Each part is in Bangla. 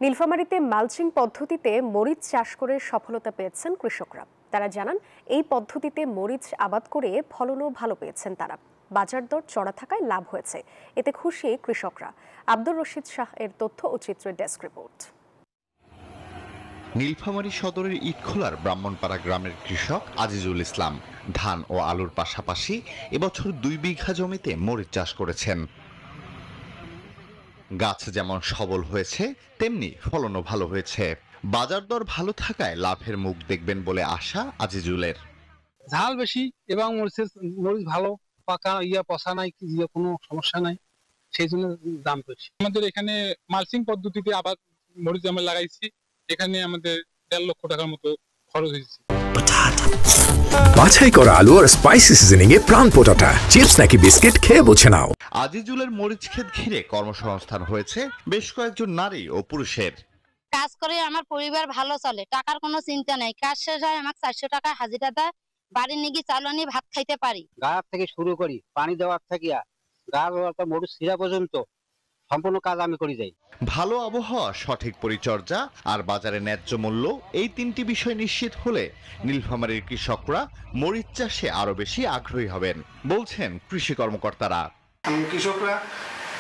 নীলফামারীতে মালচিং পদ্ধতিতে মরিচ চাষ করে সফলতা পেয়েছেন কৃষকরা। তারা জানান, এই পদ্ধতিতে মরিচ আবাদ করে ফলনও ভালো পেয়েছেন তারা। বাজার দর চড়া থাকায় লাভ হয়েছে, এতে খুশি কৃষকরা। আব্দুর রশিদ শাহ এর তথ্য ও চিত্রের ডেস্ক রিপোর্ট। নীলফামারী সদরের ইটখোলার ব্রাহ্মণপাড়া গ্রামের কৃষক আজিজুল ইসলাম ধান ও আলুর পাশাপাশি এবছর 2 বিঘা জমিতে মরিচ চাষ করেছেন। গাছ যেমন সবল হয়েছে তেমনি ফলনও ভালো হয়েছে। বাজার দর ভালো থাকায় লাভের মুখ দেখবেন বলে আশা আজিজুলের। ঝাল বেশি এবং মরিচ ভালো, পাকা পচা নাই, কোনো সমস্যা নাই, সেই জন্য দাম বেশি। আমাদের এখানে মালচিং পদ্ধতিতে আবাদ মরিচ আমরা লাগাইছি, এখানে আমাদের 1.5 লক্ষ টাকার মতো খরচ হয়েছে। বাছাই করা আলু আর স্পাইসি সিজনিং এ প্রাণ পোটাটা চিপস নাকি বিস্কিট খেয়ে বুঝে নাও। আজিজুলের মরিচ ক্ষেত ঘিরে কর্মসংস্থান হয়েছে বেশ কয়েকজন নারী ও পুরুষের। কাজ করে আমার পরিবার ভালো চলে, টাকার কোনো চিন্তা নেই। কাজ শেষ হয় আমাকে 400 টাকা হাজিরা দেয়, বাড়ি নিয়ে গিয়ে চালনি ভাত খাইতে পারি। গাছ থেকে শুরু করি, পানি দেওয়ার থেকে গাছ মরিচ ছিঁড়া পর্যন্ত সম্পূর্ণ কাজ আমি করে যাই। ভালো আবহাওয়া, সঠিক পরিচর্যা আর বাজারে ন্যায্য মূল্য, এই 3টি বিষয় নিশ্চিত হলে নীলফামারীর কৃষকরা মরিচ চাষে আরো বেশি আগ্রহী হবেন বলছেন কৃষি কর্মকর্তারা। কৃষকরা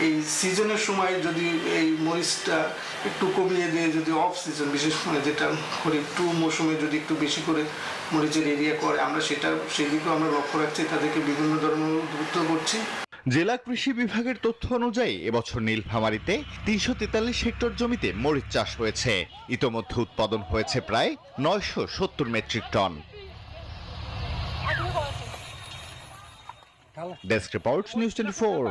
এই সিজনের সময় যদি এই মরিচটা একটু কমিয়ে দিয়ে, যদি অফ সিজন বিশেষ করে যেটা খরিফ 2 মৌসুমে যদি একটু বেশি করে মরিচের এরিয়া করে, আমরা সেই দিকেও আমরা লক্ষ্য রাখছি, তাদেরকে বিভিন্ন ধরনের উদ্বুদ্ধ করছি। জেলা কৃষি বিভাগের তথ্য অনুযায়ী এবছর নীলফামারীতে 343 হেক্টর জমিতে মরিচ চাষ হয়েছে। ইতোমধ্যে উৎপাদন হয়েছে প্রায় 970 metric ton. Desk report, news 24।